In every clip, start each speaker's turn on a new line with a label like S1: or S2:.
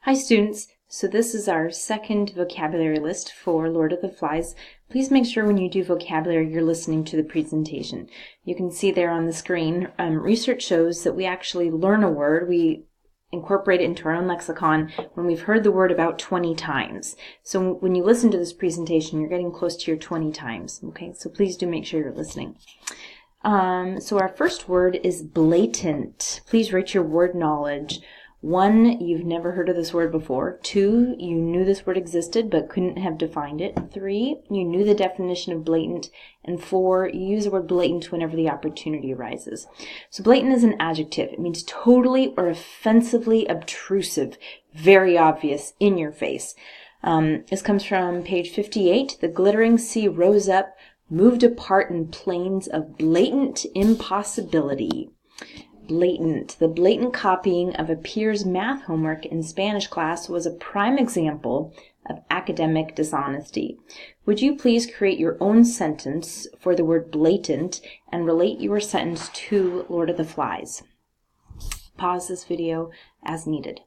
S1: Hi students, so this is our second vocabulary list for Lord of the Flies. Please make sure when you do vocabulary you're listening to the presentation. You can see there on the screen, research shows that we actually learn a word, we incorporate it into our own lexicon when we've heard the word about 20 times. So when you listen to this presentation, you're getting close to your 20 times. Okay, so please do make sure you're listening. So our first word is blatant. Please rate your word knowledge. 1, you've never heard of this word before. 2, you knew this word existed but couldn't have defined it. 3, you knew the definition of blatant. And 4, you use the word blatant whenever the opportunity arises. So blatant is an adjective. It means totally or offensively obtrusive, very obvious, in your face. This comes from page 58. The glittering sea rose up, moved apart in plains of blatant impossibility. Blatant. The blatant copying of a peer's math homework in Spanish class was a prime example of academic dishonesty. Would you please create your own sentence for the word blatant and relate your sentence to Lord of the Flies? Pause this video as needed.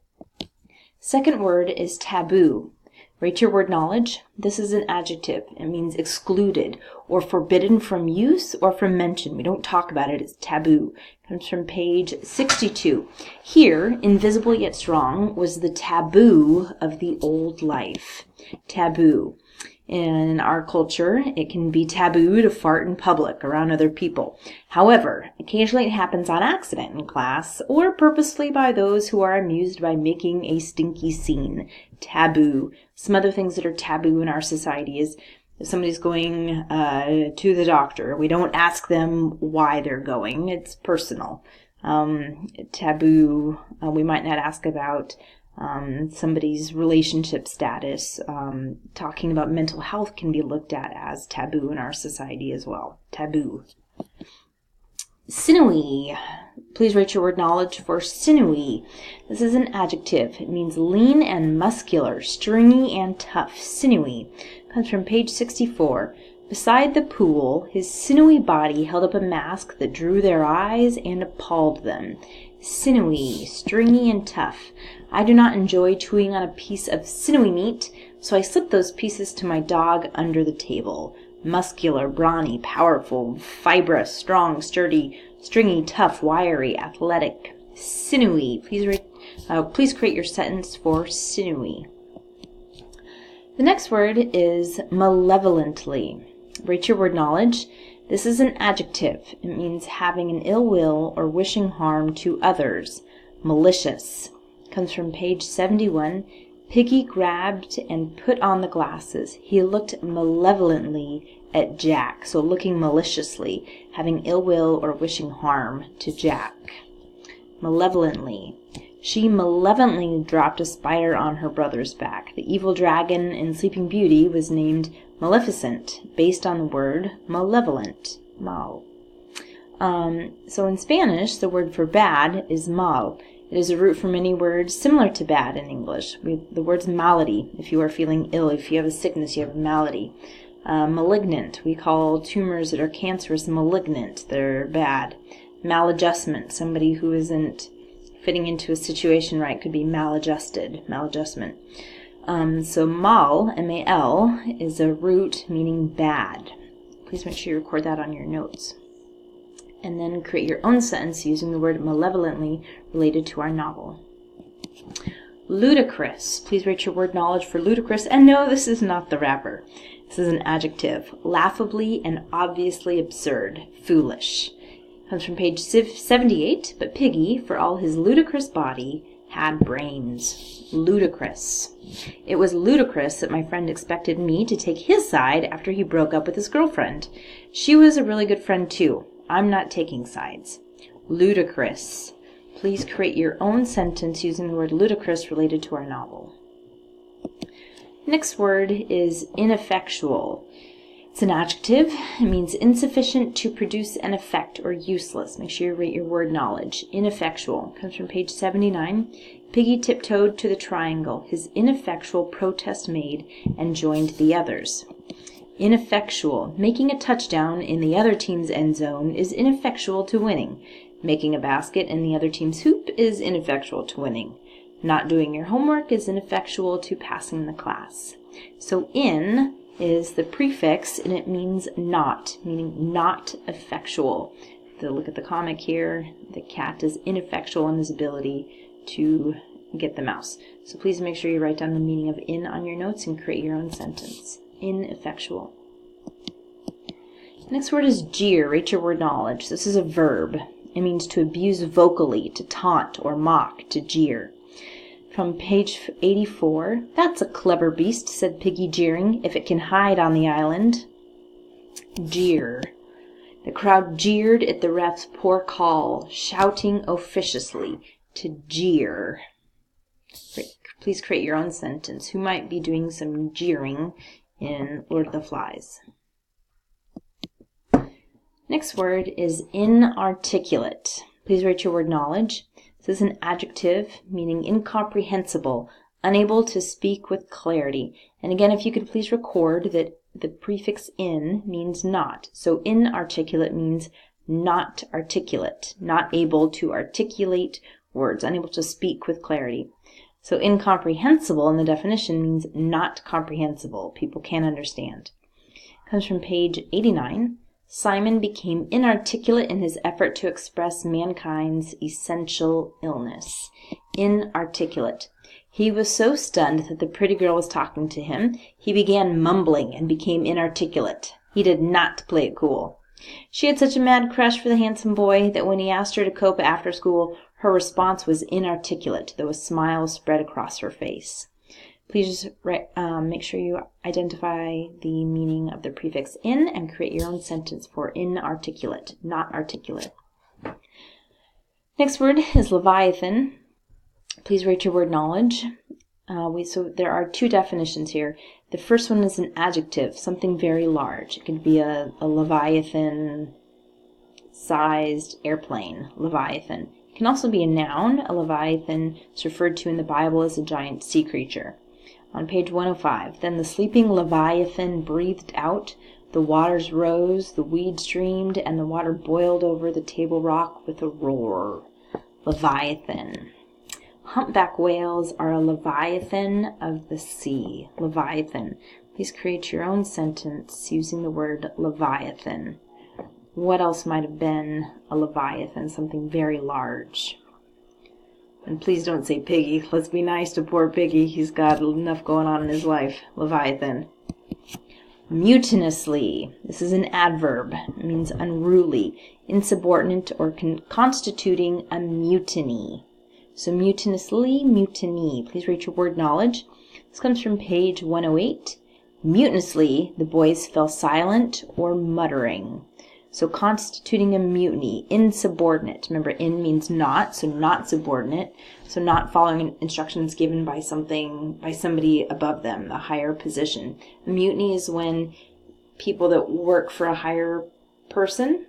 S1: Second word is taboo. Rate your word knowledge. This is an adjective. It means excluded or forbidden from use or from mention. We don't talk about it. It's taboo. It comes from page 62. Here, invisible yet strong, was the taboo of the old life. Taboo. In our culture, it can be taboo to fart in public around other people. However, occasionally it happens on accident in class or purposely by those who are amused by making a stinky scene. Taboo. Some other things that are taboo in our society is if somebody's going to the doctor, we don't ask them why they're going. It's personal. Taboo, we might not ask about somebody's relationship status. Talking about mental health can be looked at as taboo in our society as well. Taboo. Sinewy. Please rate your word knowledge for sinewy. This is an adjective. It means lean and muscular, stringy and tough. Sinewy. Comes from page 64. Beside the pool, his sinewy body held up a mask that drew their eyes and appalled them. Sinewy, stringy and tough. I do not enjoy chewing on a piece of sinewy meat, so I slip those pieces to my dog under the table. Muscular, brawny, powerful, fibrous, strong, sturdy, stringy, tough, wiry, athletic. Sinewy. Please create your sentence for sinewy. The next word is malevolently. Rate your word knowledge. This is an adjective. It means having an ill will or wishing harm to others. Malicious. Comes from page 71. Piggy grabbed and put on the glasses. He looked malevolently at Jack. So looking maliciously, having ill will or wishing harm to Jack. Malevolently. She malevolently dropped a spider on her brother's back. The evil dragon in Sleeping Beauty was named Maleficent, based on the word malevolent. Mal. So in Spanish, the word for bad is mal. It is a root for many words similar to bad in English. The word's malady. If you are feeling ill, if you have a sickness, you have a malady. Malignant. We call tumors that are cancerous malignant. They're bad. Maladjustment. Somebody who isn't fitting into a situation right could be maladjusted. Maladjustment. So mal, M-A-L, is a root meaning bad. Please make sure you record that on your notes. And then create your own sentence using the word malevolently related to our novel. Ludicrous. Please rate your word knowledge for ludicrous. And no, this is not the rapper. This is an adjective. Laughably and obviously absurd. Foolish. Comes from page 78. But Piggy, for all his ludicrous body, had brains. Ludicrous. It was ludicrous that my friend expected me to take his side after he broke up with his girlfriend. She was a really good friend too. I'm not taking sides. Ludicrous. Please create your own sentence using the word ludicrous related to our novel. Next word is ineffectual. It's an adjective. It means insufficient to produce an effect or useless. Make sure you rate your word knowledge. Ineffectual. Comes from page 79. Piggy tiptoed to the triangle, his ineffectual protest made, and joined the others. Ineffectual. Making a touchdown in the other team's end zone is ineffectual to winning. Making a basket in the other team's hoop is ineffectual to winning. Not doing your homework is ineffectual to passing the class. So in is the prefix, and it means not, meaning not effectual. Look at the comic here. The cat is ineffectual in his ability to get the mouse. So please make sure you write down the meaning of in on your notes and create your own sentence. Ineffectual. Next word is jeer. Rate your word knowledge. This is a verb. It means to abuse vocally, to taunt or mock, to jeer. From page 84, "That's a clever beast," said Piggy, jeering, "if it can hide on the island." Jeer. The crowd jeered at the ref's poor call, shouting officiously, to jeer. Please create your own sentence. Who might be doing some jeering in Lord of the Flies? Next word is inarticulate. Please write your word knowledge. This is an adjective meaning incomprehensible, unable to speak with clarity. And again, if you could please record that the prefix in means not. So inarticulate means not articulate, not able to articulate words, unable to speak with clarity. So incomprehensible in the definition means not comprehensible. People can't understand. It comes from page 89. Simon became inarticulate in his effort to express mankind's essential illness. Inarticulate. He was so stunned that the pretty girl was talking to him, he began mumbling and became inarticulate. He did not play it cool. She had such a mad crush for the handsome boy that when he asked her to cope after school, her response was inarticulate, though a smile spread across her face. Please make sure you identify the meaning of the prefix in and create your own sentence for inarticulate, not articulate. Next word is Leviathan. Please rate your word knowledge. So there are two definitions here. The first one is an adjective, something very large. It could be a Leviathan-sized airplane, Leviathan. It can also be a noun. A Leviathan is referred to in the Bible as a giant sea creature. On page 105, "Then the sleeping Leviathan breathed out, the waters rose, the weed streamed, and the water boiled over the table rock with a roar." Leviathan. Humpback whales are a leviathan of the sea. Leviathan. Please create your own sentence using the word leviathan. What else might have been a leviathan? Something very large. And please don't say Piggy. Let's be nice to poor Piggy. He's got enough going on in his life. Leviathan. Mutinous Lee. This is an adverb. It means unruly, insubordinate, or constituting a mutiny. So Mutinous Lee, mutiny. Please rate your word knowledge. This comes from page 108. Mutinously, the boys fell silent or muttering. So constituting a mutiny, insubordinate. Remember, in means not, so not subordinate. So not following instructions given by somebody above them, the higher position. A mutiny is when people that work for a higher person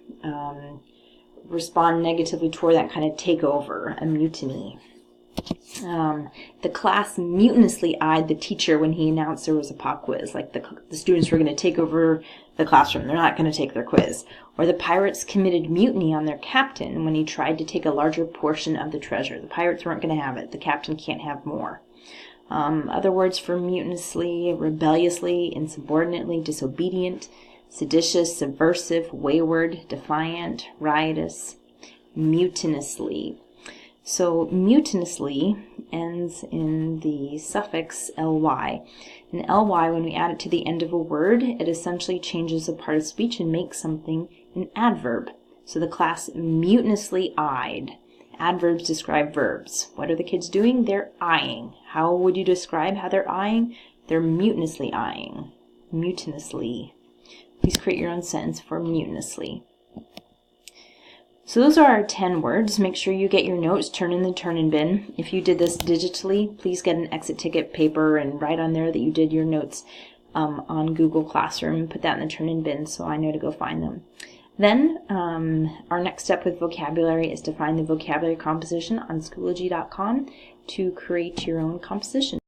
S1: respond negatively toward that kind of takeover, a mutiny. The class mutinously eyed the teacher when he announced there was a pop quiz, like the students were going to take over the classroom. They're not going to take their quiz. Or the pirates committed mutiny on their captain when he tried to take a larger portion of the treasure. The pirates weren't going to have it. The captain can't have more. Other words for mutinously: rebelliously, insubordinately, disobedient, seditious, subversive, wayward, defiant, riotous, mutinously. So mutinously ends in the suffix ly. And ly, when we add it to the end of a word, it essentially changes a part of speech and makes something an adverb. So the class mutinously eyed. Adverbs describe verbs. What are the kids doing? They're eyeing. How would you describe how they're eyeing? They're mutinously eyeing. Mutinously. Please create your own sentence for mutinously. So those are our 10 words. Make sure you get your notes, turn in the turn-in bin. If you did this digitally, please get an exit ticket paper and write on there that you did your notes on Google Classroom. Put that in the turn-in bin so I know to go find them. Then our next step with vocabulary is to find the vocabulary composition on Schoology.com to create your own composition.